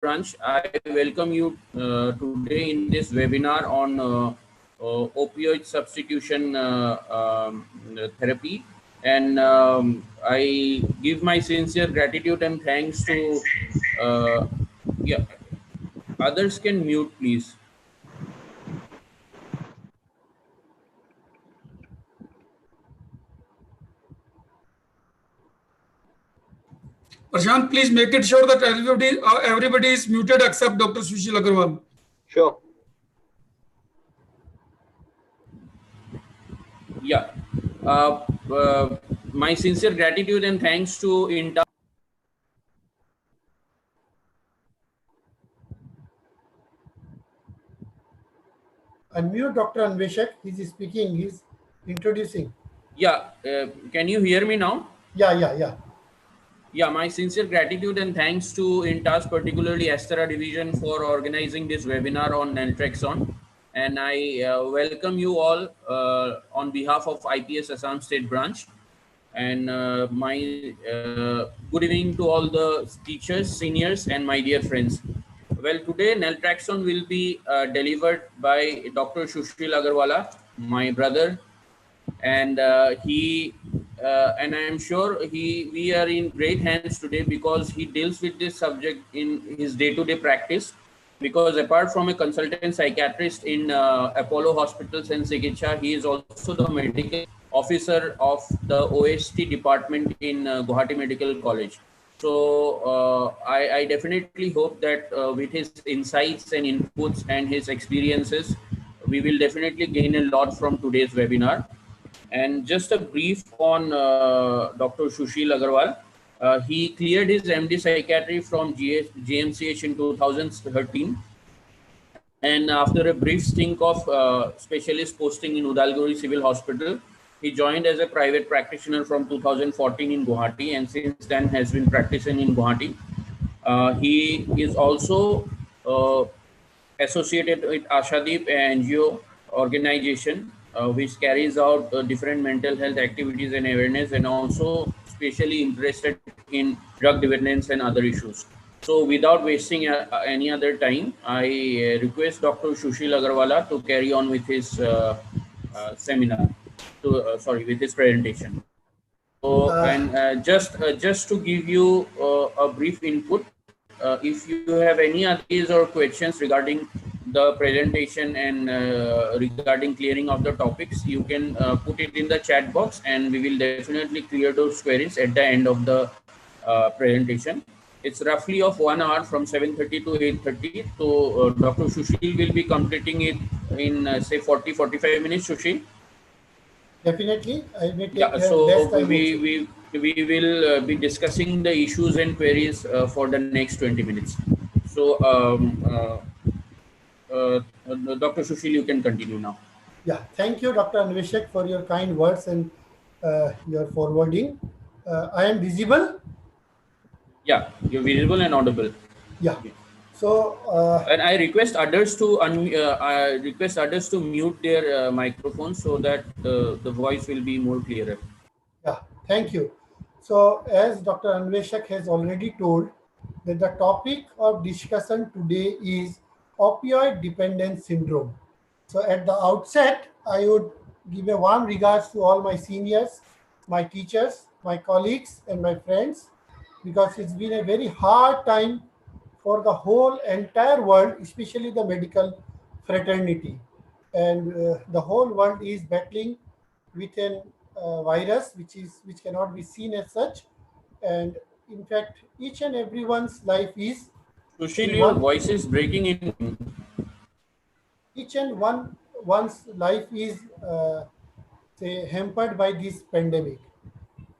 Branch. I welcome you today in this webinar on opioid substitution therapy. And I give my sincere gratitude and thanks to, yeah, others can mute, please. Prashant, please make it sure that everybody is muted except Dr. Sushil Agarwal. Sure. Yeah. My sincere gratitude and thanks to INTA. Unmute Dr. Anveshak. He's speaking. He's introducing. Yeah. Can you hear me now? Yeah. Yeah, my sincere gratitude and thanks to INTAS, particularly Astera Division, for organizing this webinar on naltrexone. And I welcome you all on behalf of IPS Assam State Branch. And my good evening to all the teachers, seniors, and my dear friends. Well, today naltrexone will be delivered by Dr. Sushil Agarwala, my brother, and and I am sure we are in great hands today because he deals with this subject in his day-to-day practice. Because apart from a consultant psychiatrist in Apollo Hospitals and Sigitcha, he is also the medical officer of the OST department in Guwahati Medical College. So I definitely hope that with his insights and inputs and his experiences, we will definitely gain a lot from today's webinar. And just a brief on Dr. Sushil Agarwal. He cleared his MD psychiatry from GMCH in 2013. And after a brief stint of specialist posting in Udalguri Civil Hospital, he joined as a private practitioner from 2014 in Guwahati, and since then has been practicing in Guwahati. He is also associated with Ashadeep NGO organization, which carries out different mental health activities and awareness, and also especially interested in drug dependence and other issues. So without wasting any other time, I request Dr. Sushil Agarwala to carry on with his seminar, with his presentation. So, and just to give you a brief input, if you have any ideas or questions regarding the presentation and regarding clearing of the topics, you can put it in the chat box, and we will definitely clear those queries at the end of the presentation. It's roughly of 1 hour from 7:30 to 8:30. So Dr. Sushil will be completing it in say 40-45 minutes. Sushil. Definitely, I may take so we will be discussing the issues and queries for the next 20 minutes. So, Dr. Sushil, you can continue now. Yeah, thank you, Dr. Anveshak, for your kind words and your forwarding. I am visible? Yeah, you're visible and audible. Yeah. So, and I request others to mute their microphones so that the voice will be more clearer. Yeah, thank you. So, as Dr. Anveshak has already told, that the topic of discussion today is opioid dependence syndrome. So, at the outset, I would give a warm regards to all my seniors, my teachers, my colleagues, and my friends, because it's been a very hard time for the whole entire world, especially the medical fraternity. And the whole world is battling with a virus which cannot be seen as such. And in fact, each and everyone's life is... Sushil, your voice is breaking in. Each and one's life is say hampered by this pandemic.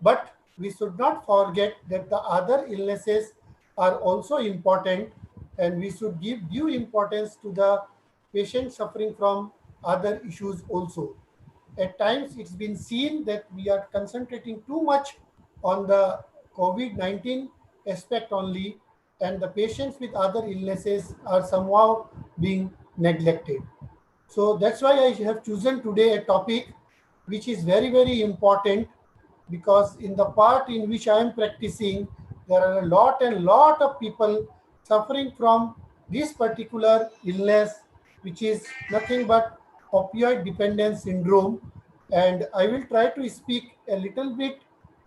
But we should not forget that the other illnesses are also important, and we should give due importance to the patient suffering from other issues also. At times, it's been seen that we are concentrating too much on the COVID-19 aspect only, and the patients with other illnesses are somehow being neglected. So that's why I have chosen today a topic which is very, very important, because in the part in which I am practicing, there are a lot of people suffering from this particular illness, which is nothing but opioid dependence syndrome. And I will try to speak a little bit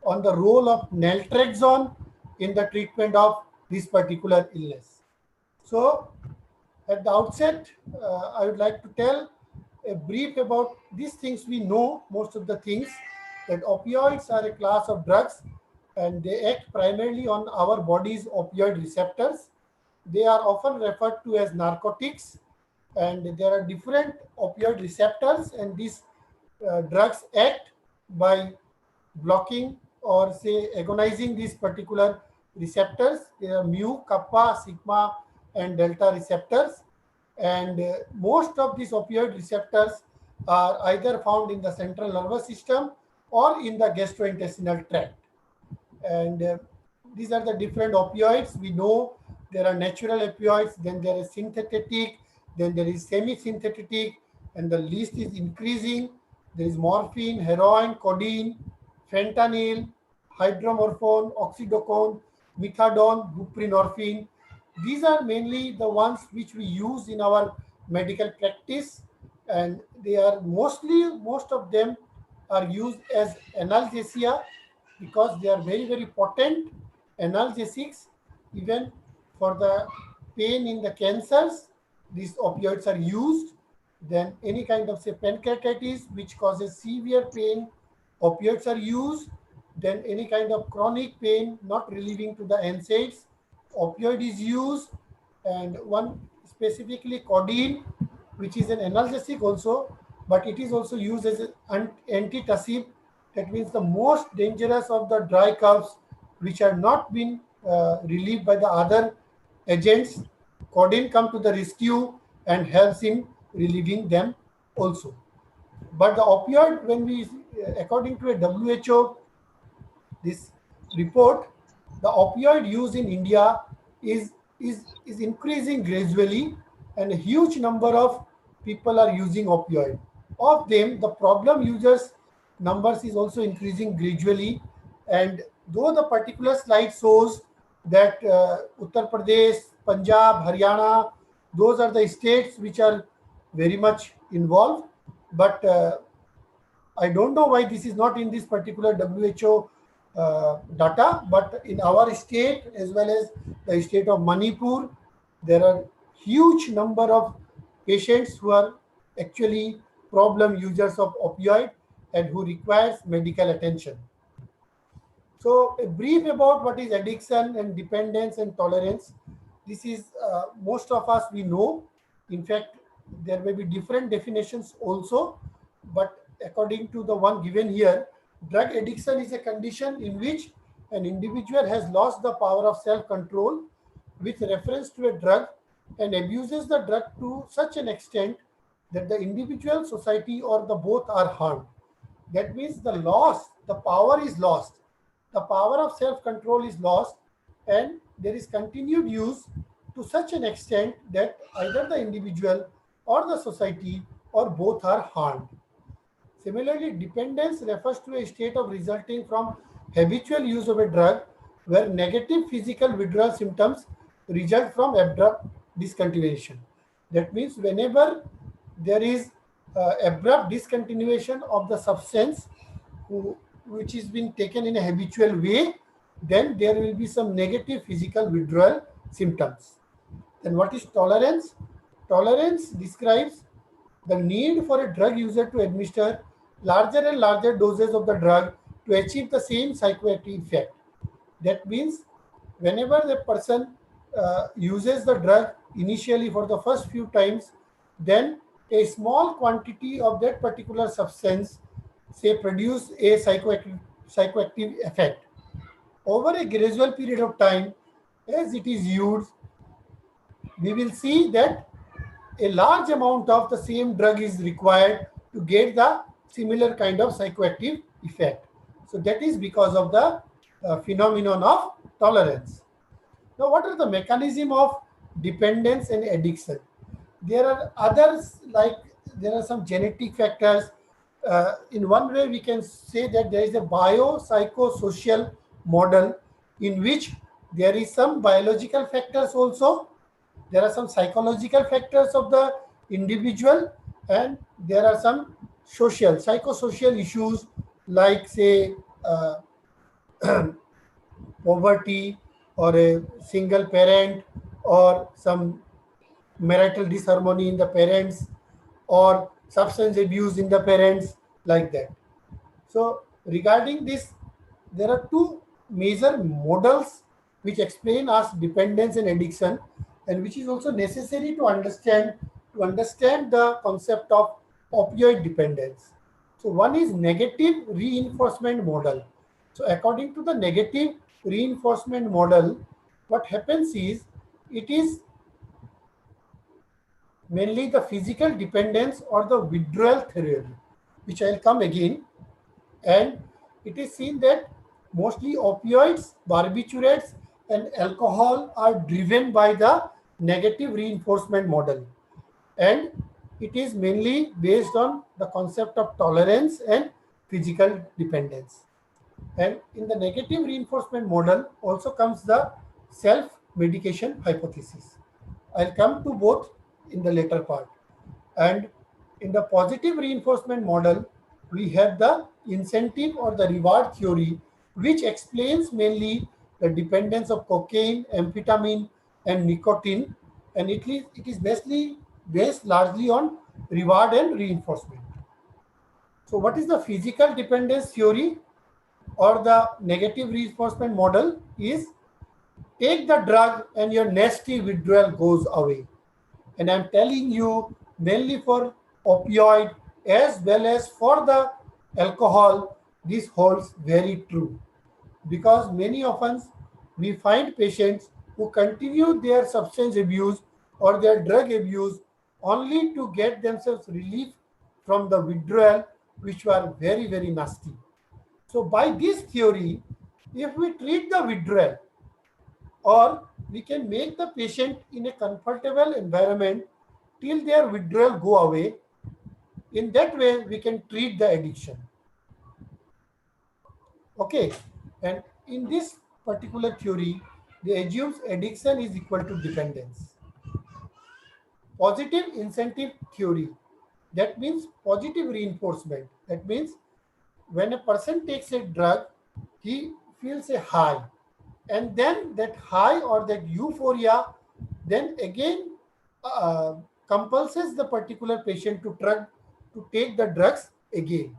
on the role of naltrexone in the treatment of this particular illness. So, at the outset, I would like to tell a brief about these things. We know most of the things, that opioids are a class of drugs and they act primarily on our body's opioid receptors. They are often referred to as narcotics, and there are different opioid receptors, and these drugs act by blocking or say agonizing these particular receptors. There are mu, kappa, sigma, and delta receptors, and most of these opioid receptors are either found in the central nervous system or in the gastrointestinal tract. And these are the different opioids. We know there are natural opioids, then there is synthetic, then there is semi-synthetic, and the list is increasing. There is morphine, heroin, codeine, fentanyl, hydromorphone, oxycodone, methadone, buprenorphine. These are mainly the ones which we use in our medical practice, and they are most of them are used as analgesia because they are very, very potent analgesics. Even for the pain in the cancers, these opioids are used. Then any kind of say pancreatitis which causes severe pain, opioids are used. Then any kind of chronic pain not relieving to the NSAIDs, opioid is used. And one specifically codeine, which is an analgesic also, but it is also used as an antitussive. That means the most dangerous of the dry coughs which are not been relieved by the other agents, codeine come to the rescue and helps in relieving them also. But the opioid, when we, according to a WHO, this report, the opioid use in India is increasing gradually, and a huge number of people are using opioid. Of them, the problem users numbers is also increasing gradually. And though the particular slide shows that Uttar Pradesh, Punjab, Haryana, those are the states which are very much involved, but I don't know why this is not in this particular WHO data, but in our state as well as the state of Manipur, there are huge number of patients who are actually problem users of opioid and who requires medical attention. So a brief about what is addiction and dependence and tolerance. This is most of us we know. In fact, there may be different definitions also, but according to the one given here, drug addiction is a condition in which an individual has lost the power of self-control with reference to a drug and abuses the drug to such an extent that the individual, society, or the both are harmed. That means the power is lost. The power of self-control is lost, and there is continued use to such an extent that either the individual or the society or both are harmed. Similarly, dependence refers to a state of resulting from habitual use of a drug where negative physical withdrawal symptoms result from abrupt discontinuation. That means whenever there is abrupt discontinuation of the substance which is being taken in a habitual way, then there will be some negative physical withdrawal symptoms. Then what is tolerance? Tolerance describes the need for a drug user to administer larger and larger doses of the drug to achieve the same psychoactive effect. That means whenever the person uses the drug initially for the first few times, then a small quantity of that particular substance say produce a psychoactive effect. Over a gradual period of time, as it is used, we will see that a large amount of the same drug is required to get the similar kind of psychoactive effect. So that is because of the phenomenon of tolerance. Now, what are the mechanism of dependence and addiction? There are others, like there are some genetic factors. In one way, we can say that there is a biopsychosocial model in which there is some biological factors also, there are some psychological factors of the individual, and there are some social psychosocial issues like say poverty or a single parent or some marital disharmony in the parents or substance abuse in the parents, like that. So regarding this, there are two major models which explain us dependence and addiction, and which is also necessary to understand the concept of opioid dependence. So one is negative reinforcement model. So according to the negative reinforcement model, what happens is it is mainly the physical dependence or the withdrawal theory, which I'll come again. And it is seen that mostly opioids, barbiturates, and alcohol are driven by the negative reinforcement model. And it is mainly based on the concept of tolerance and physical dependence. And in the negative reinforcement model also comes the self-medication hypothesis. I'll come to both in the later part. And in the positive reinforcement model, we have the incentive or the reward theory, which explains mainly the dependence of cocaine, amphetamine, and nicotine. And it is based largely on reward and reinforcement. So, what is the physical dependence theory or the negative reinforcement model? Is take the drug and your nasty withdrawal goes away. And I'm telling you, mainly for opioid as well as for the alcohol, this holds very true, because many of us we find patients who continue their substance abuse or their drug abuse only to get themselves relief from the withdrawal, which were very, very nasty. So by this theory, if we treat the withdrawal, or we can make the patient in a comfortable environment till their withdrawal go away, in that way we can treat the addiction. Okay, and in this particular theory, they assumes addiction is equal to dependence. Positive incentive theory, that means positive reinforcement. That means when a person takes a drug, he feels a high, and then that high or that euphoria then again uh, compulses the particular patient to take the drugs again.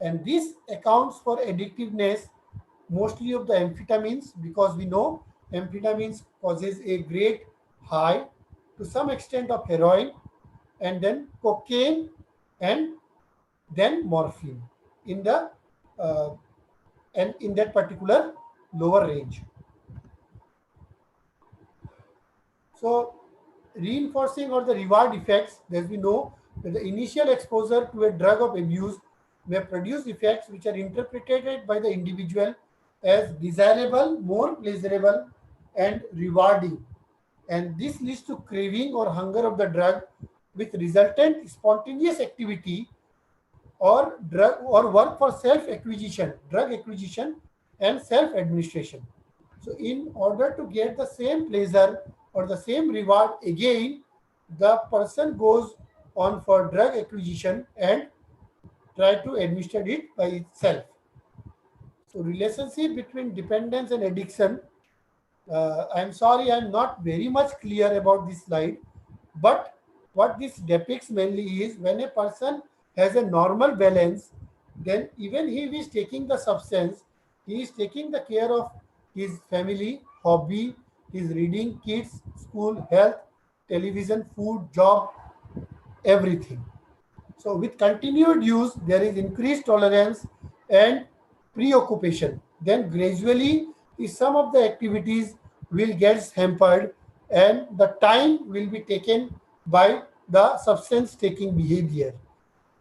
And this accounts for addictiveness mostly of the amphetamines, because we know amphetamines causes a great high, to some extent of heroin, and then cocaine, and then morphine in the uh, and in that particular lower range. So reinforcing or the reward effects, as we know that the initial exposure to a drug of abuse may produce effects which are interpreted by the individual as desirable, more pleasurable, and rewarding. And this leads to craving or hunger of the drug, with resultant spontaneous activity or drug or work for self acquisition, drug acquisition, and self administration. So in order to get the same pleasure or the same reward again, the person goes on for drug acquisition and try to administer it by itself. So relationship between dependence and addiction, I'm sorry, I'm not very much clear about this slide, but what this depicts mainly is when a person has a normal balance, then even he is taking the substance, he is taking the care of his family, hobby, his reading, kids, school, health, television, food, job, everything. So with continued use, there is increased tolerance and preoccupation. Then gradually, some of the activities will get hampered, and the time will be taken by the substance taking behavior,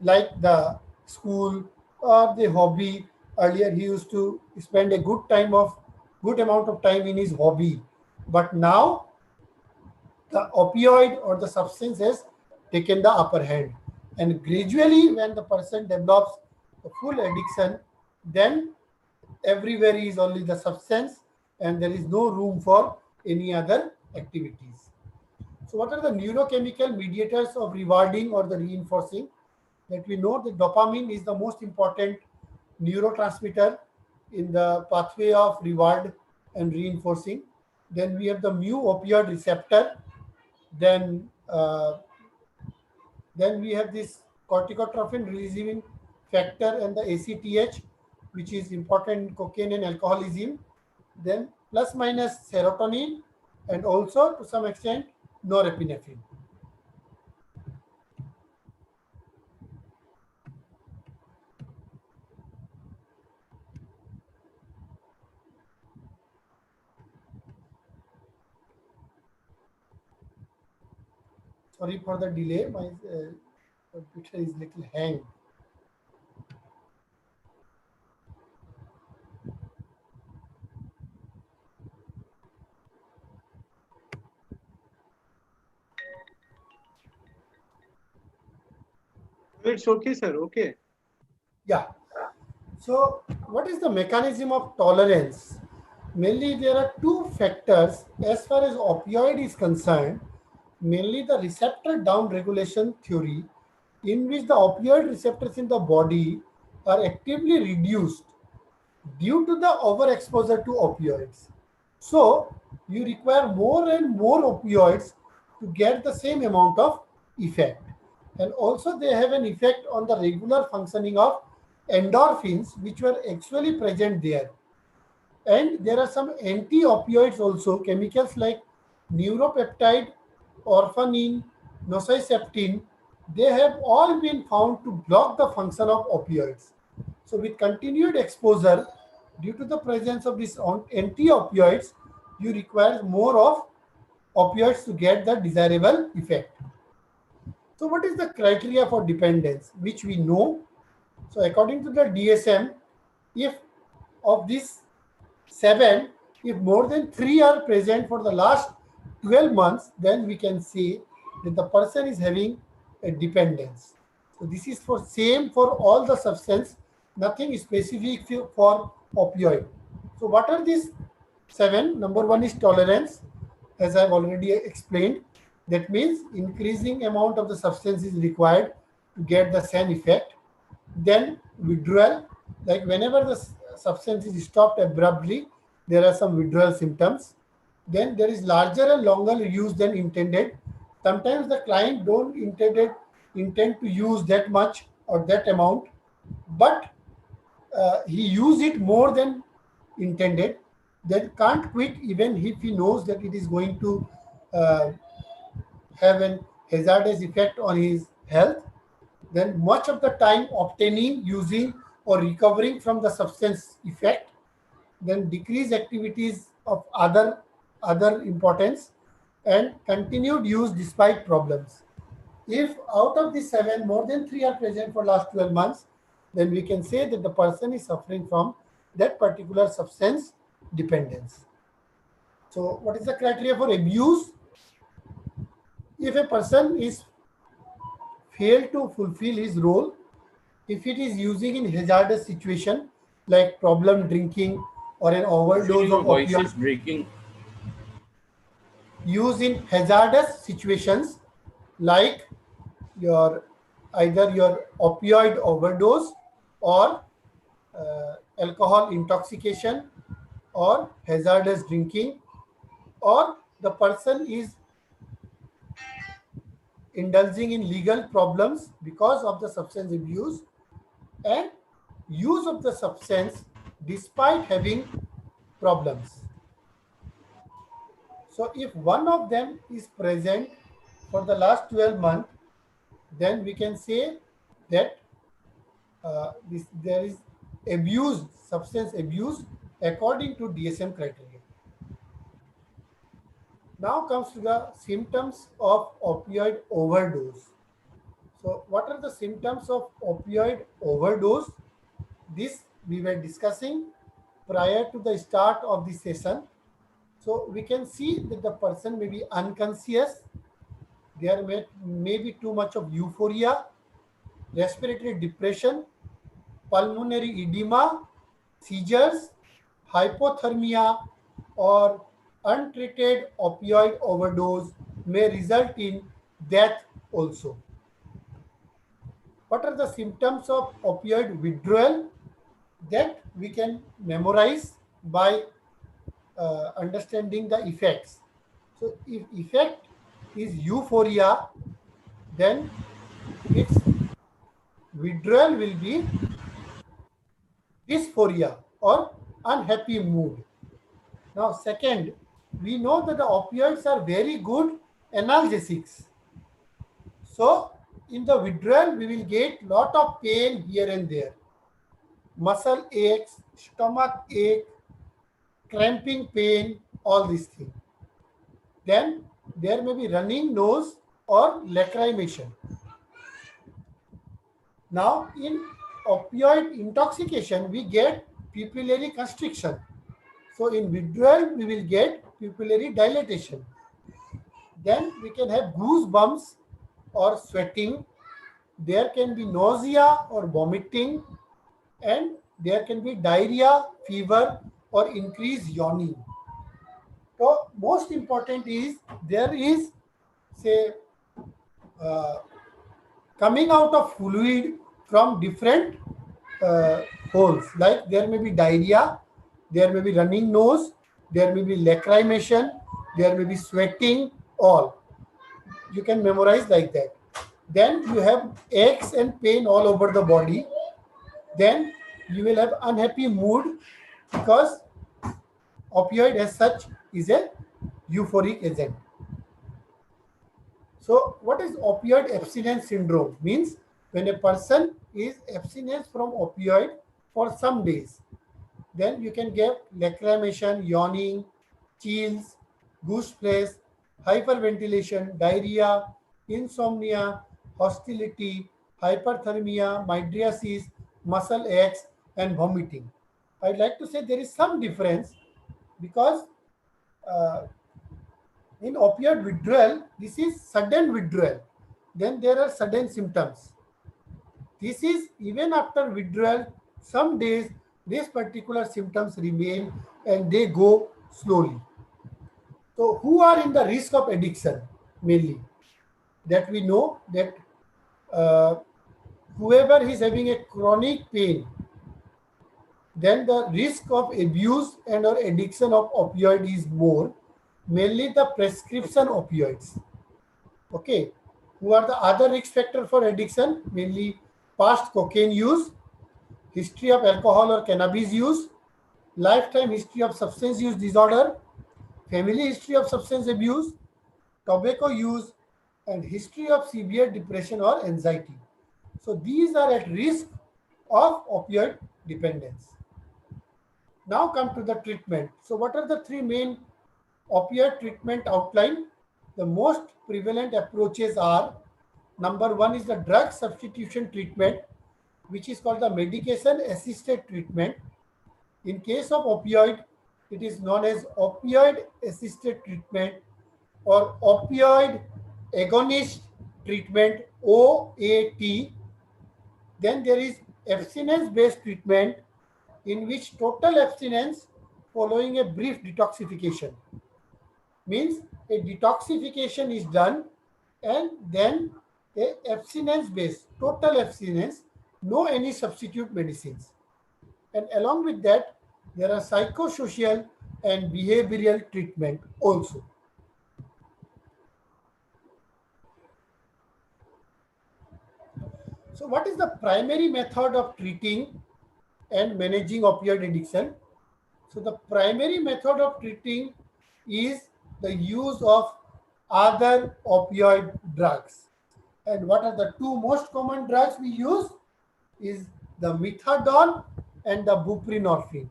like the school or the hobby. Earlier, he used to spend a good amount of time in his hobby, but now the opioid or the substance has taken the upper hand. And gradually, when the person develops the full addiction, then everywhere is only the substance, and there is no room for any other activities. So what are the neurochemical mediators of rewarding or the reinforcing? That we know that dopamine is the most important neurotransmitter in the pathway of reward and reinforcing. Then we have the mu opioid receptor. Then then we have this corticotrophin releasing factor and the ACTH, which is important in cocaine and alcoholism. Then plus minus serotonin, and also to some extent norepinephrine. Sorry for the delay. My computer is little hang. It's okay, sir. Okay. Yeah. So what is the mechanism of tolerance? Mainly there are two factors as far as opioid is concerned. Mainly the receptor down regulation theory, in which the opioid receptors in the body are actively reduced due to the overexposure to opioids. So you require more and more opioids to get the same amount of effect. And also they have an effect on the regular functioning of endorphins, which were actually present there. And there are some anti-opioids also, chemicals like neuropeptide, orphanin, nociceptin. They have all been found to block the function of opioids. So with continued exposure, due to the presence of these anti-opioids, you require more of opioids to get the desirable effect. So what is the criteria for dependence, which we know? So according to the DSM, if of these 7, if more than 3 are present for the last 12 months, then we can say that the person is having a dependence. So this is for same for all the substance, nothing specific for opioid. So what are these 7? Number 1 is tolerance, as I've already explained. That means increasing amount of the substance is required to get the same effect. Then withdrawal, like whenever the substance is stopped abruptly, there are some withdrawal symptoms. Then there is larger and longer use than intended. Sometimes the client don't intend to use that much or that amount, but he use it more than intended. Then can't quit even if he knows that it is going to uh, have an hazardous effect on his health. Then much of the time obtaining, using, or recovering from the substance effect. Then decreased activities of other importance, and continued use despite problems. If out of the 7, more than 3 are present for last 12 months, then we can say that the person is suffering from that particular substance dependence. So what is the criteria for abuse? If a person is failed to fulfill his role, if it is using in hazardous situation like problem drinking or an Usually overdose your of voice opioid, is breaking. use in hazardous situations like your either your opioid overdose or alcohol intoxication or hazardous drinking, or the person is indulging in legal problems because of the substance abuse and use of the substance despite having problems. So if one of them is present for the last 12 months, then we can say that there is abuse, substance abuse according to DSM criteria. Now comes to the symptoms of opioid overdose. So what are the symptoms of opioid overdose? This we were discussing prior to the start of the session. So we can see that the person may be unconscious, there may be too much of euphoria, respiratory depression, pulmonary edema, seizures, hypothermia, or untreated opioid overdose may result in death also. What are the symptoms of opioid withdrawal? That we can memorize by understanding the effects. So if effect is euphoria, then its withdrawal will be dysphoria or unhappy mood. Now, second, we know that the opioids are very good analgesics. So, in the withdrawal, we will get lot of pain here and there. Muscle aches, stomach ache, cramping pain, all these things. Then there may be running nose or lacrimation. Now, in opioid intoxication, we get pupillary constriction. So, in withdrawal, we will get pupillary dilatation. Then we can have goosebumps or sweating. There can be nausea or vomiting, and there can be diarrhea, fever, or increased yawning. So, most important is there is, say, coming out of fluid from different holes. Like there may be diarrhea, there may be running nose, there may be lacrimation, there may be sweating, all. You can memorize like that. Then you have aches and pain all over the body. Then you will have unhappy mood because opioid as such is a euphoric agent. So what is opioid abstinence syndrome? Means when a person is abstinent from opioid for some days, then you can get lacrimation, yawning, chills, goose flesh, hyperventilation, diarrhea, insomnia, hostility, hyperthermia, mydriasis, muscle aches, and vomiting. I'd like to say there is some difference because uh, in opioid withdrawal, this is sudden withdrawal. Then there are sudden symptoms. This is even after withdrawal, some days these particular symptoms remain and they go slowly. So who are in the risk of addiction mainly? That we know that whoever is having a chronic pain, then the risk of abuse and or addiction of opioid is more, mainly the prescription opioids. Okay, who are the other risk factor for addiction? Mainly past cocaine use, history of alcohol or cannabis use, lifetime history of substance use disorder, family history of substance abuse, tobacco use, and history of severe depression or anxiety. So these are at risk of opioid dependence. Now come to the treatment. So what are the three main opioid treatment outline? The most prevalent approaches are, number one is the drug substitution treatment, which is called the medication assisted treatment. In case of opioid, it is known as opioid assisted treatment or opioid agonist treatment, OAT. Then there is abstinence based treatment, in which total abstinence following a brief detoxification. Means a detoxification is done and then a abstinence based, total abstinence, no any substitute medicines. And along with that, there are psychosocial and behavioral treatment also. So what is the primary method of treating and managing opioid addiction? So the primary method of treating is the use of other opioid drugs. And what are the two most common drugs we use? Is the methadone and the buprenorphine.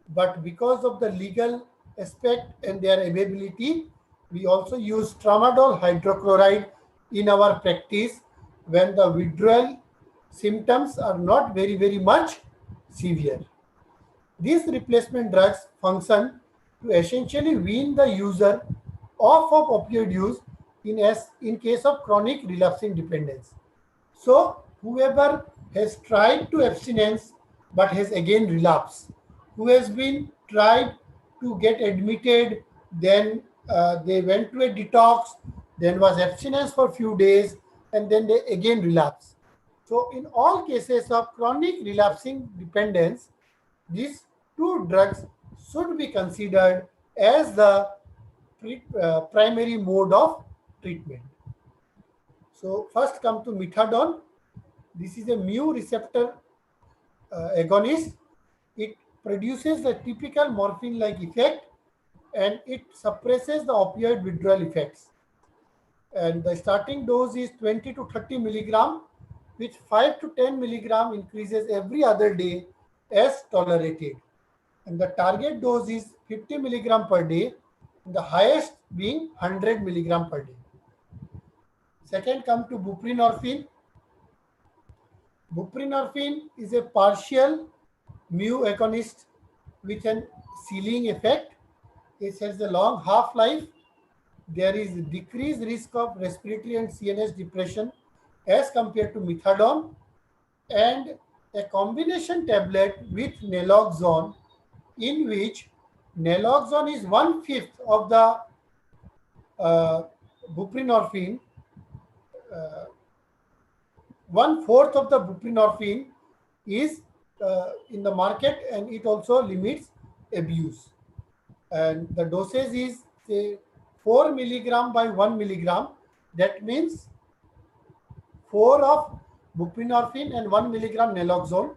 But because of the legal aspect and their availability, we also use tramadol hydrochloride in our practice when the withdrawal symptoms are not very much severe. These replacement drugs function to essentially wean the user off of opioid use in case of chronic relapsing dependence. So whoever has tried to abstinence but has again relapsed, who has been tried to get admitted, then they went to a detox, then was abstinence for few days, and then they again relapse. So in all cases of chronic relapsing dependence, these two drugs should be considered as the primary mode of treatment. So first come to methadone. This is a mu receptor agonist. It produces the typical morphine-like effect, and it suppresses the opioid withdrawal effects. And the starting dose is 20 to 30 milligram, which 5 to 10 milligram increases every other day as tolerated. And the target dose is 50 milligram per day, the highest being 100 milligram per day. Second come to buprenorphine. Buprenorphine is a partial mu agonist with an ceiling effect. It has a long half-life. There is decreased risk of respiratory and CNS depression as compared to methadone, and a combination tablet with naloxone, in which naloxone is 1/5 of the buprenorphine, 1/4 of the buprenorphine is in the market, and it also limits abuse. And the dosage is say 4 milligram by 1 milligram. That means 4 of buprenorphine and 1 milligram naloxone.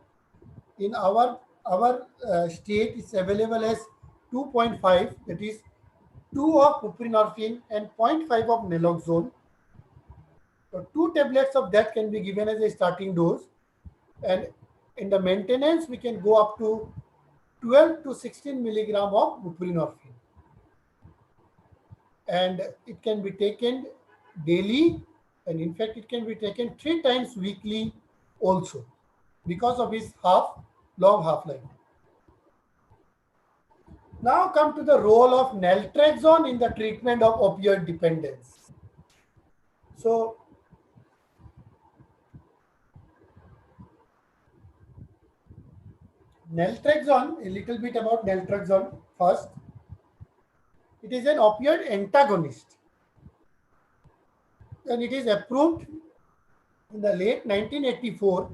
In our state, it's available as 2.5, that is 2 of buprenorphine and zero point 0.5 of naloxone. So 2 tablets of that can be given as a starting dose, and in the maintenance we can go up to 12 to 16 milligram of buprenorphine, and it can be taken daily, and in fact it can be taken 3 times weekly also, because of its long half-life. Now come to the role of naltrexone in the treatment of opioid dependence. So naltrexone, a little bit about naltrexone first. It is an opioid antagonist, and it is approved in the late 1984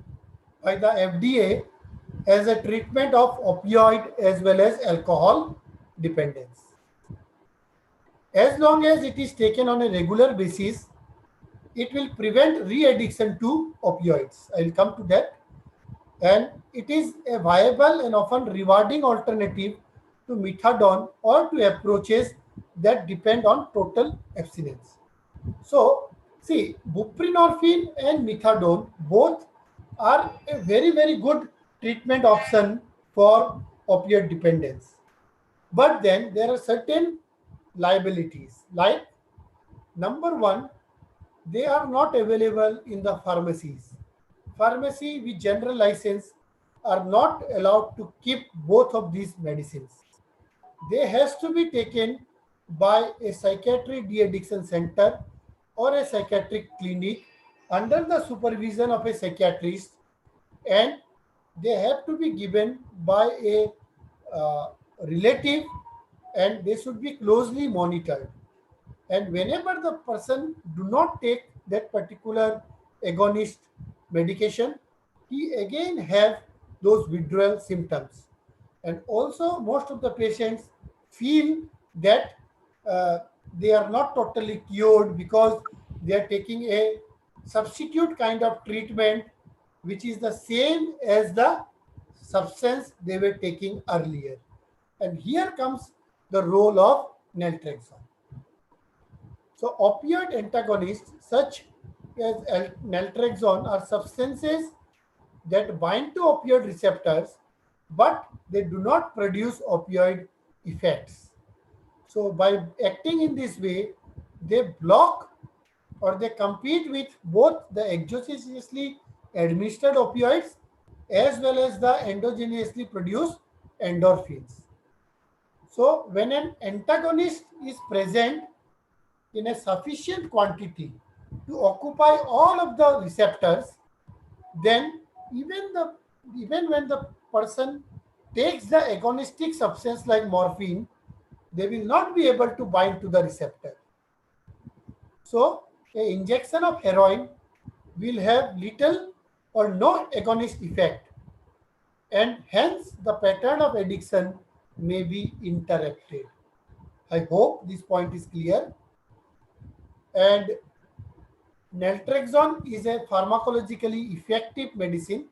by the FDA as a treatment of opioid as well as alcohol dependence. As long as it is taken on a regular basis, it will prevent re-addiction to opioids. I will come to that. And it is a viable and often rewarding alternative to methadone or to approaches that depend on total abstinence. So, see, buprenorphine and methadone both are a very, very good treatment option for opioid dependence. But then there are certain liabilities, like number one, they are not available in the pharmacies. Pharmacy with general license are not allowed to keep both of these medicines. They has to be taken by a psychiatric de-addiction center or a psychiatric clinic under the supervision of a psychiatrist, and they have to be given by a relative, and they should be closely monitored. And whenever the person do not take that particular agonist medication, he again have those withdrawal symptoms. And also most of the patients feel that uh, they are not totally cured because they are taking a substitute kind of treatment which is the same as the substance they were taking earlier. And here comes the role of naltrexone. So opioid antagonists such as naltrexone are substances that bind to opioid receptors, but they do not produce opioid effects. So by acting in this way, they block or they compete with both the exogenously administered opioids as well as the endogenously produced endorphins. So when an antagonist is present in a sufficient quantity to occupy all of the receptors, then even when the person takes the agonistic substance like morphine, they will not be able to bind to the receptor. So, an injection of heroin will have little or no agonist effect, and hence the pattern of addiction may be interrupted. I hope this point is clear. And naltrexone is a pharmacologically effective medicine.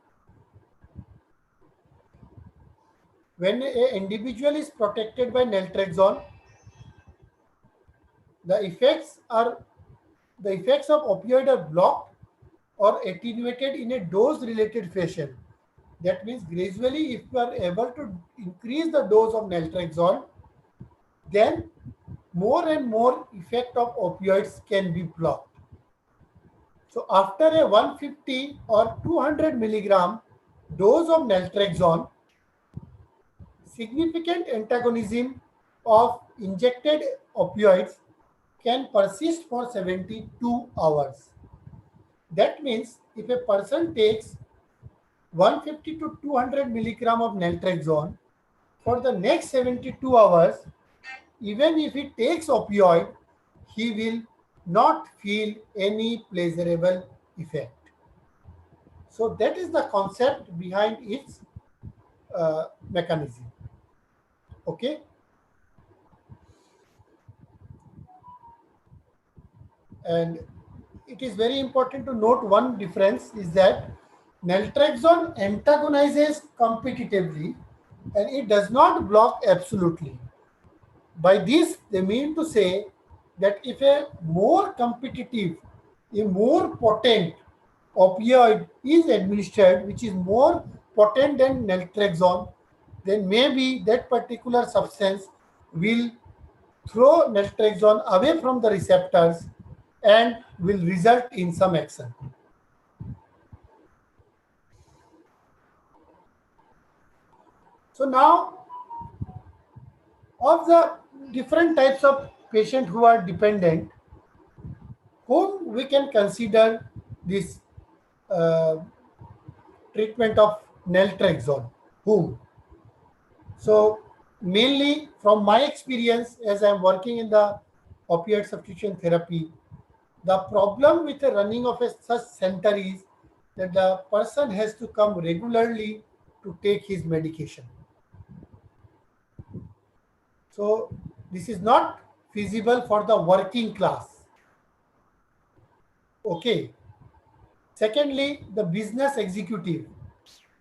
When an individual is protected by naltrexone, the effects of opioid are blocked or attenuated in a dose-related fashion. That means gradually, if you are able to increase the dose of naltrexone, then more and more effect of opioids can be blocked. So after a 150 or 200 milligram dose of naltrexone, significant antagonism of injected opioids can persist for 72 hours. That means if a person takes 150 to 200 milligram of naltrexone for the next 72 hours, even if he takes opioid, he will not feel any pleasurable effect. So that is the concept behind its mechanism. Okay. And it is very important to note one difference is that naltrexone antagonizes competitively and it does not block absolutely. By this, they mean to say that if a more competitive, a more potent opioid is administered, which is more potent than naltrexone, then maybe that particular substance will throw naltrexone away from the receptors and will result in some action. So now, of the different types of patients who are dependent, whom we can consider this uh, treatment of naltrexone, whom? So mainly from my experience as I am working in the opioid substitution therapy, the problem with the running of a such center is that the person has to come regularly to take his medication. So this is not feasible for the working class. Okay. Secondly, the business executive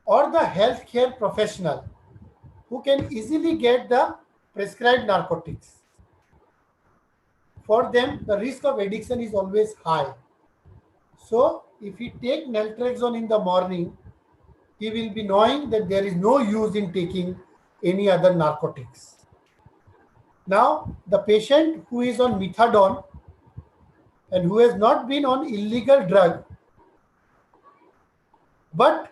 or the healthcare professional who can easily get the prescribed narcotics. For them, the risk of addiction is always high. So if he take naltrexone in the morning, he will be knowing that there is no use in taking any other narcotics. Now, the patient who is on methadone and who has not been on illegal drug but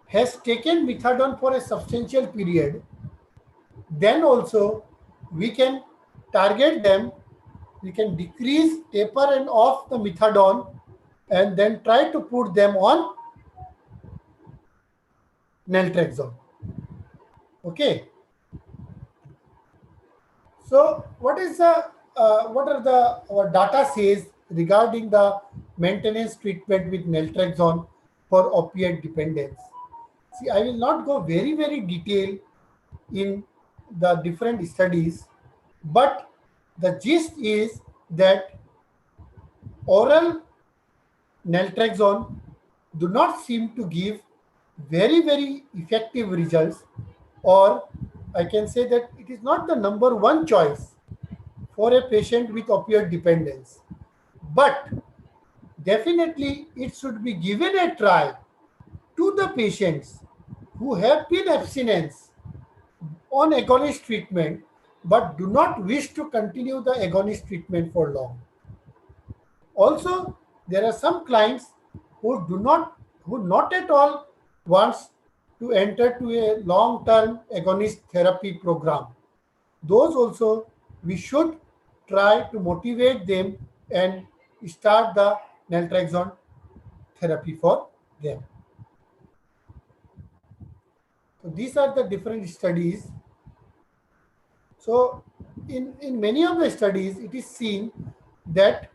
has taken methadone for a substantial period, then also we can target them, we can decrease, taper and off the methadone and then try to put them on naltrexone. Okay. So what are the our data says regarding the maintenance treatment with naltrexone for opiate dependence? See, I will not go very detailed in the different studies, but the gist is that oral naltrexone do not seem to give very effective results, or I can say that it is not the number one choice for a patient with opioid dependence. But definitely it should be given a try to the patients who have been abstinence on agonist treatment but do not wish to continue the agonist treatment for long. Also, there are some clients who not at all wants to enter to a long-term agonist therapy program. Those also we should try to motivate them and start the naltrexone therapy for them. So these are the different studies. So in many of the studies, it is seen that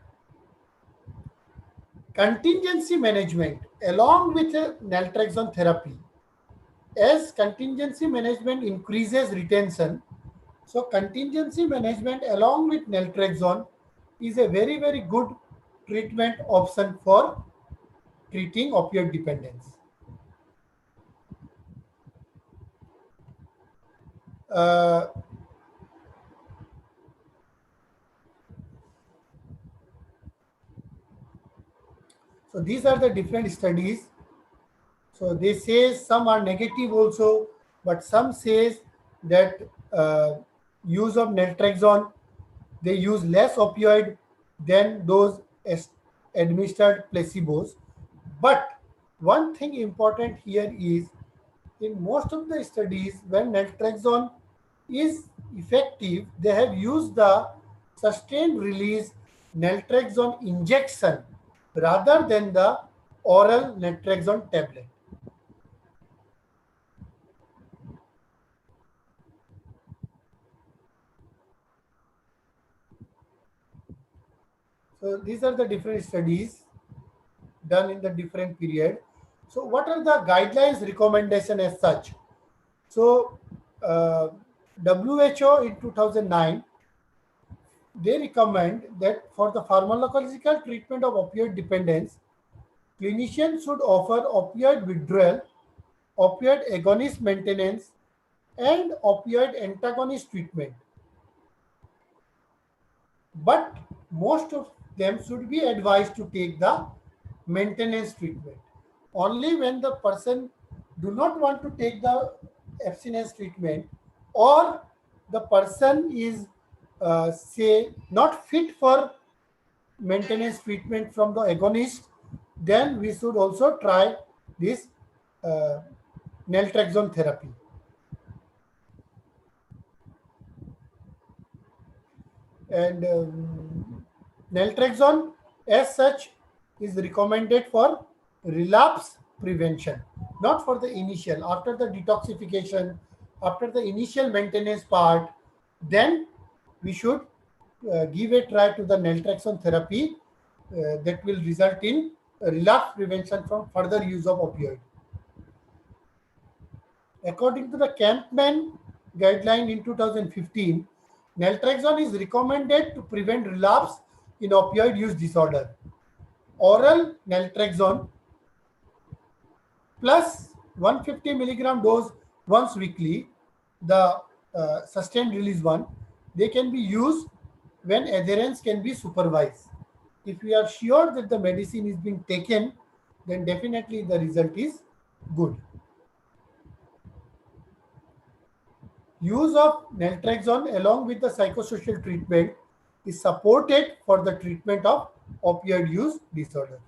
contingency management along with naltrexone therapy, as contingency management increases retention, so contingency management along with naltrexone is a very, very good treatment option for treating opioid dependence. Uh, so these are the different studies. So they say some are negative also, but some says that use of naltrexone, they use less opioid than those administered placebos. But one thing important here is, in most of the studies, when naltrexone is effective, they have used the sustained release naltrexone injection rather than the oral naltrexone tablet. So these are the different studies done in the different period. So what are the guidelines recommendation as such? So WHO in 2009, they recommend that for the pharmacological treatment of opioid dependence, clinicians should offer opioid withdrawal, opioid agonist maintenance, and opioid antagonist treatment. But most of them should be advised to take the maintenance treatment. Only when the person do not want to take the abstinence treatment, or the person is say not fit for maintenance treatment from the agonist, then we should also try this uh, naltrexone therapy. And naltrexone as such is recommended for relapse prevention, not for the initial. After the detoxification, after the initial maintenance part, then we should give a try to the naltrexone therapy that will result in relapse prevention from further use of opioid. According to the Campman guideline in 2015, naltrexone is recommended to prevent relapse in opioid use disorder. Oral naltrexone plus 150 milligram dose once weekly, the sustained release one, they can be used when adherence can be supervised. If we are sure that the medicine is being taken, then definitely the result is good. Use of naltrexone along with the psychosocial treatment is supported for the treatment of opioid use disorder.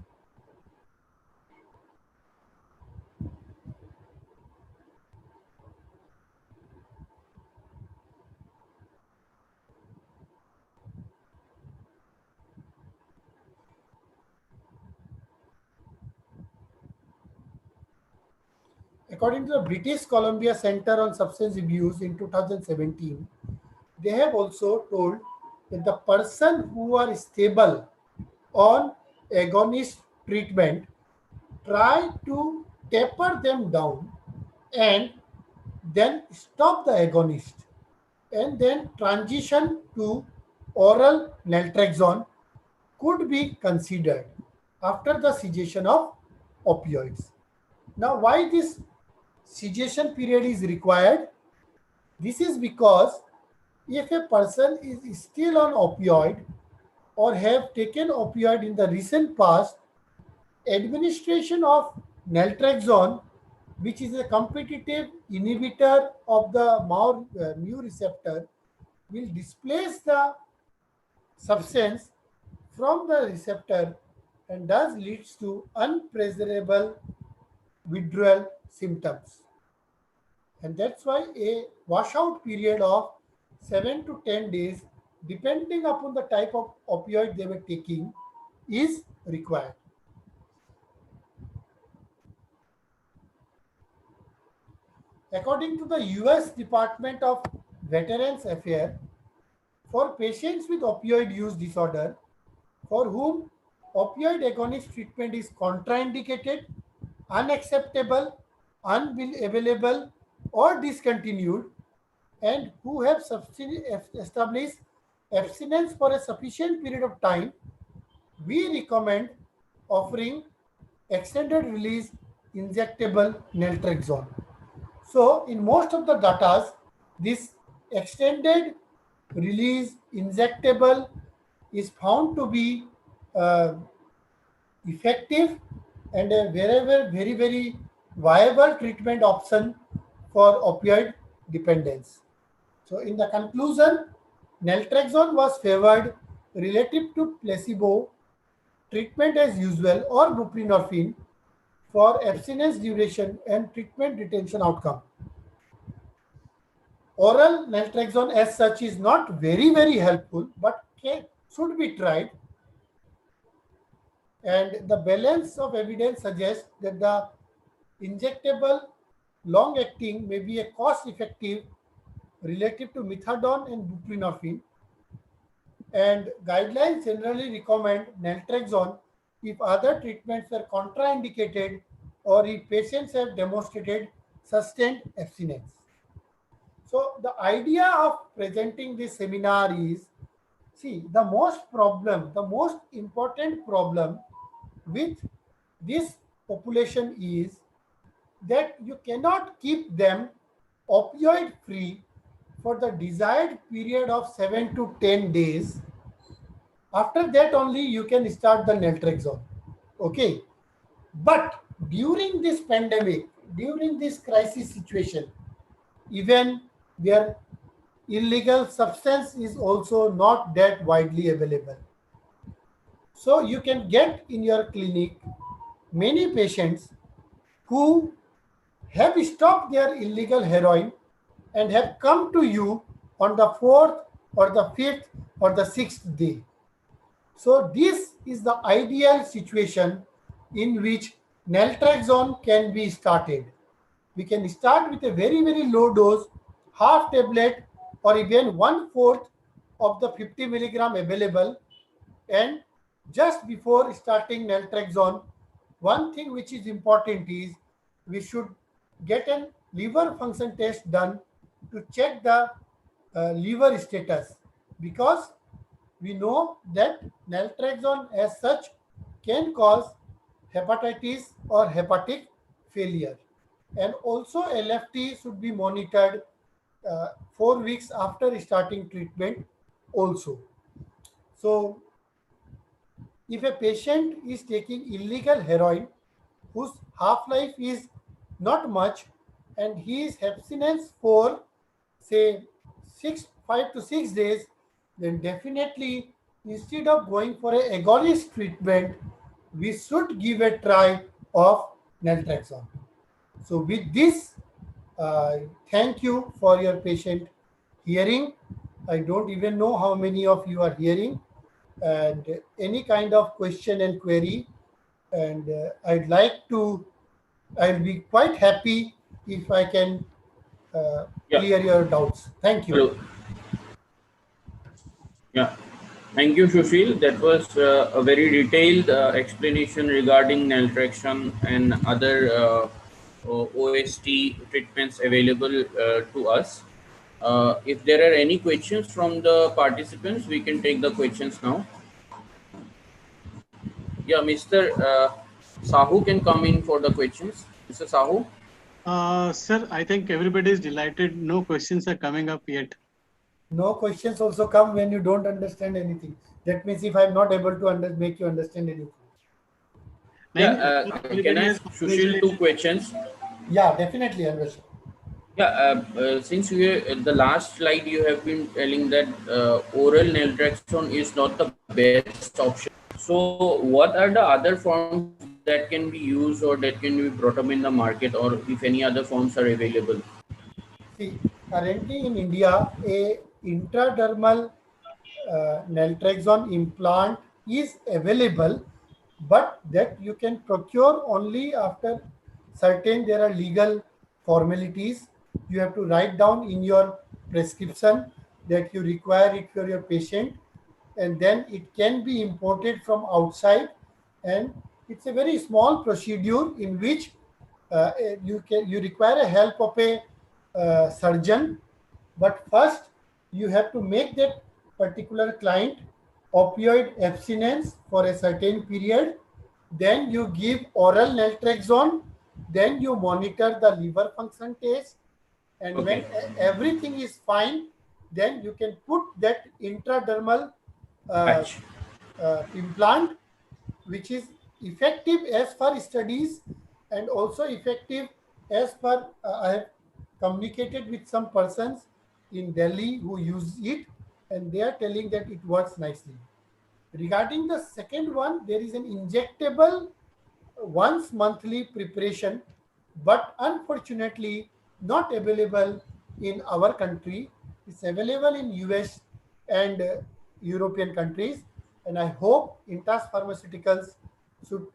According to the British Columbia Center on Substance Abuse in 2017, they have also told that the person who are stable on agonist treatment, try to taper them down and then stop the agonist and then transition to oral naltrexone could be considered after the cessation of opioids. Now, why this cessation period is required? This is because if a person is still on opioid or have taken opioid in the recent past, administration of naltrexone, which is a competitive inhibitor of the mu receptor, will displace the substance from the receptor and thus leads to unpleasurable withdrawal symptoms. And that's why a washout period of 7 to 10 days, depending upon the type of opioid they were taking, is required. According to the US Department of Veterans Affairs, For patients with opioid use disorder, for whom opioid agonist treatment is contraindicated, unacceptable, unavailable, or discontinued, and who have established abstinence for a sufficient period of time, we recommend offering extended release injectable naltrexone. So in most of the datas, this extended release injectable is found to be uh, effective and a very viable treatment option for opioid dependence. So in the conclusion, naltrexone was favored relative to placebo treatment as usual or buprenorphine for abstinence duration and treatment retention outcome. Oral naltrexone as such is not very helpful, but should be tried. And the balance of evidence suggests that the injectable long acting may be a cost effective relative to methadone and buprenorphine. And guidelines generally recommend naltrexone if other treatments are contraindicated or if patients have demonstrated sustained abstinence. So the idea of presenting this seminar is, see, the most important problem with this population is that you cannot keep them opioid free for the desired period of 7 to 10 days. After that only you can start the naltrexone. Okay. But during this pandemic, during this crisis situation, even where illegal substance is also not that widely available. So you can get in your clinic many patients who have stopped their illegal heroin and have come to you on the 4th or the 5th or the 6th day. So this is the ideal situation in which naltrexone can be started. We can start with a very low dose, half tablet or even 1/4 of the 50 milligram available. And just before starting naltrexone, one thing which is important is we should get a liver function test done to check the liver status, because we know that naltrexone as such can cause hepatitis or hepatic failure. And also LFT should be monitored 4 weeks after starting treatment also. So if a patient is taking illegal heroin whose half-life is not much and he is abstinence for say 5 to 6 days, then definitely instead of going for a agonist treatment, we should give a try of naltrexone. So with this, thank you for your patient hearing. I don't even know how many of you are hearing, and any kind of question and query, and I'll be quite happy if I can Yeah. clear your doubts. Thank you. Hello. Yeah. Thank you, Sushil. That was a very detailed explanation regarding naltrexone and other OST treatments available to us. If there are any questions from the participants, we can take the questions now. Yeah, Mr. Sahu can come in for the questions. Mr. Sahu? Sir, I think everybody is delighted. No questions are coming up yet. No questions also come when you don't understand anything. That means if I'm not able to make you understand anything. Yeah, can I ask Sushil 2 questions? Yeah, definitely, Anvesh. Yeah, since the last slide you have been telling that oral naltrexone is not the best option. So, what are the other forms that can be used or that can be brought up in the market, or if any other forms are available? See, currently in India, a intradermal naltrexone implant is available, but that you can procure only after certain there are legal formalities. You have to write down in your prescription that you require it for your patient, and then it can be imported from outside, and it's a very small procedure in which you require a help of a surgeon, but first you have to make that particular client opioid abstinence for a certain period, then you give oral naltrexone, then you monitor the liver function test, and when Okay. everything is fine, then you can put that intradermal uh, Patch. implant, which is effective as per studies and also effective as per I have communicated with some persons in Delhi who use it, and they are telling that it works nicely. Regarding the second one, there is an injectable once monthly preparation, but unfortunately not available in our country. It's available in US and European countries, and I hope Intas Pharmaceuticals should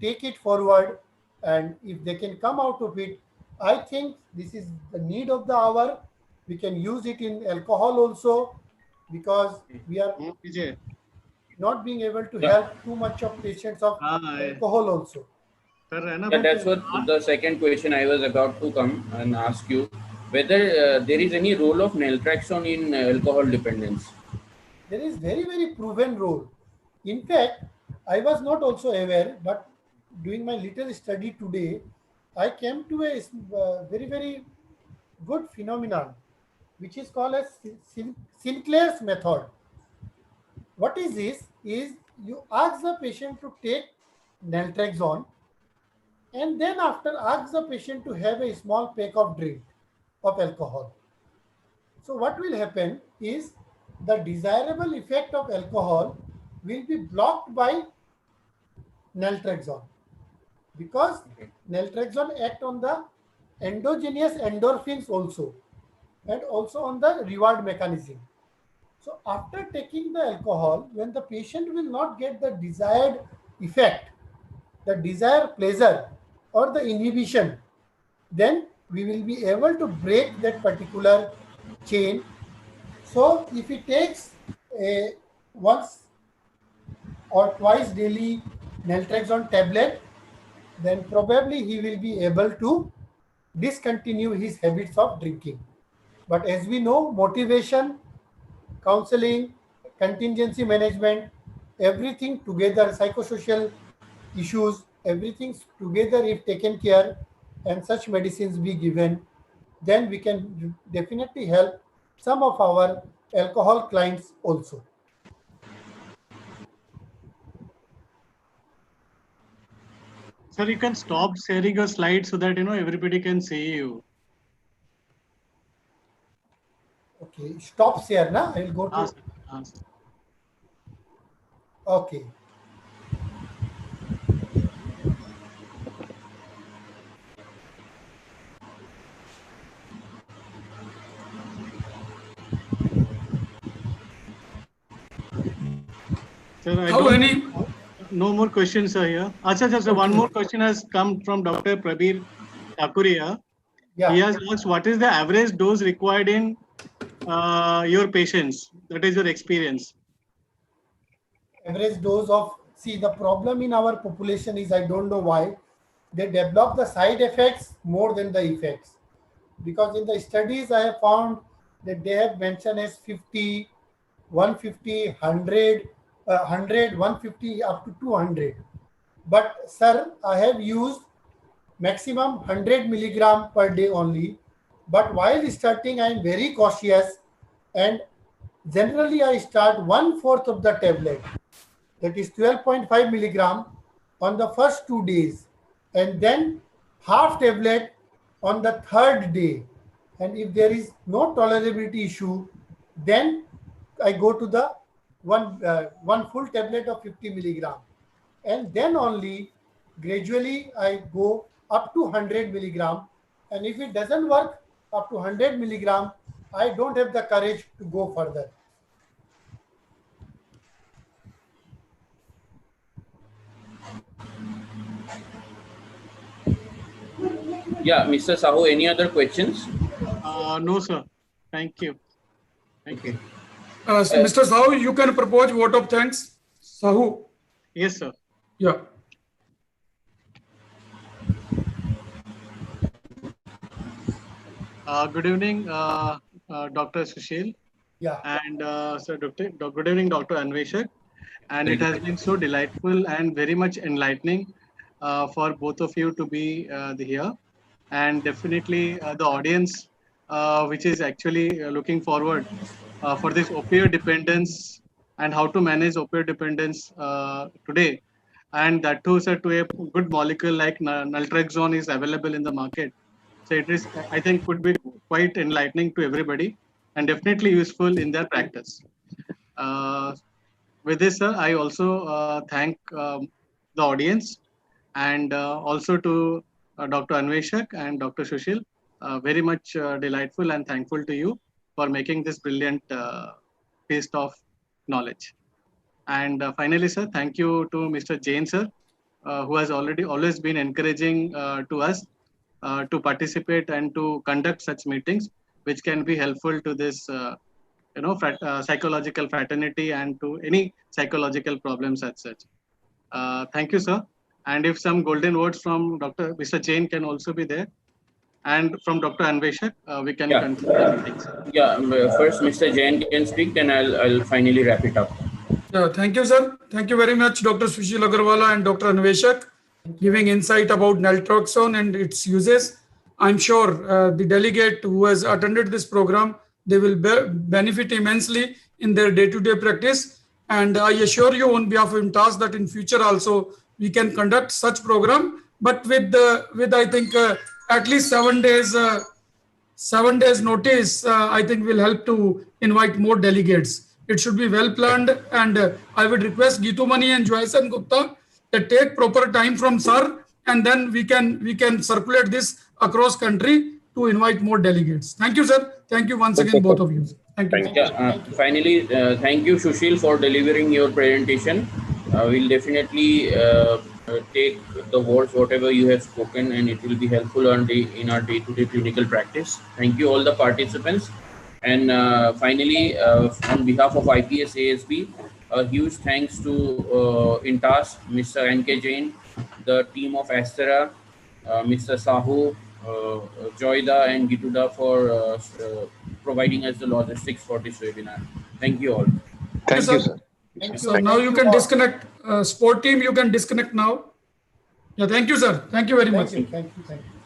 take it forward, and if they can come out of it, I think this is the need of the hour. We can use it in alcohol also, because we are Vijay. not being able to Yeah. help too much of patients of हाँ, alcohol also. कर रहा है ना Yeah, but that's what the second question I was about to come and ask you, whether there is any role of naltrexone in alcohol dependence. There is very proven role. In fact, I was not also aware, but doing my little study today, I came to a very good phenomenon, which is called as Sinclair's method. What is this? Is you ask the patient to take naltrexone, and then after ask the patient to have a small peck of drink of alcohol. So what will happen is the desirable effect of alcohol will be blocked by naltrexone, because Okay. naltrexone act on the endogenous endorphins also, and also on the reward mechanism. So after taking the alcohol, when the patient will not get the desired effect, the desired pleasure or the inhibition, then we will be able to break that particular chain. So if he takes a once or twice daily naltrexone tablet, then probably he will be able to discontinue his habits of drinking. But as we know, motivation, counseling, contingency management, everything together, psychosocial issues, everything together, if taken care and such medicines be given, then we can definitely help some of our alcohol clients also. sir, you can stop sharing your slide so that everybody can see you. Okay, stop share, na? I will go हाँ to, sir, हाँ sir. okay. Sir, I How don't any? no more questions are here. Acha, sir, one Okay. more question has come from Dr. Prabir Thakuria. He Yeah, has asked, what is the average dose required in your patients? That is your experience. average dose of, see, the problem in our population is, I don't know why, they develop the side effects more than the effects. Because in the studies I have found that they have mentioned as 50, 150, 100, 100, 150 up to 200. But sir, I have used maximum 100 milligram per day only. But while starting, I am very cautious, and generally I start one fourth of the tablet, that is 12.5 milligram on the first 2 days, and then half tablet on the third day. And if there is no tolerability issue, then I go to the one full tablet of 50 milligram, and then only gradually I go up to 100 milligram. And if it doesn't work up to 100 milligram, I don't have the courage to go further. Yeah, Mr. Sahu, any other questions? No, sir. Thank you. Thank you. Mr. Sahu, you can propose vote of thanks. Sahu. Yes, sir. Yeah. Good evening, Dr. Sushil, Yeah. and good evening, Dr. Anveshak. And it Thank you. has been so delightful and very much enlightening for both of you to be here. And definitely the audience, which is actually looking forward for this opioid dependence and how to manage opioid dependence today. And that too, sir, to a good molecule like naltrexone is available in the market. So it is, I think, could be quite enlightening to everybody and definitely useful in their practice. Uh, with this, sir, I also thank the audience and also to Dr. Anveshak and Dr. Sushil. Very much delightful and thankful to you for making this brilliant feast of knowledge. And finally, sir, thank you to Mr. Jain, sir, who has always been encouraging to us to participate and to conduct such meetings, which can be helpful to this, psychological fraternity and to any psychological problems as such. Thank you, sir. And if some golden words from Mr. Jain can also be there, and from Dr. Anveshak, we can Yeah. conclude the meetings. Yeah. First, Mr. Jain can speak, then I'll finally wrap it up. Yeah, thank you, sir. Thank you very much, Dr. Sushil Agarwala and Dr. Anveshak, giving insight about naltrexone and its uses. I'm sure the delegate who has attended this program, they will benefit immensely in their day-to-day practice. And I assure you on behalf of IMTAS that in future also we can conduct such program, but with I think at least 7 days. 7 days notice, I think will help to invite more delegates. It should be well planned, and I would request Gitu Mani and Joyson Gupta that take proper time from sir, and then we can circulate this across country to invite more delegates. Thank you, sir. Thank you once again, both of you. Thank you. Yeah, finally, thank you, Sushil, for delivering your presentation. We'll definitely take the words, whatever you have spoken, and it will be helpful in our day-to-day clinical practice. Thank you, all the participants. And finally, on behalf of IPS ASB, a huge thanks to INTAS, Mr. N.K. Jain, the team of Astera, Mr. Sahu, Joyda and Gituda for providing us the logistics for this webinar. Thank you all. Thank you, sir. Thank you. So now you can disconnect. Sport team, you can disconnect now. Yeah, thank you, sir. Thank you very much. Thank you. Thank you. Thank you.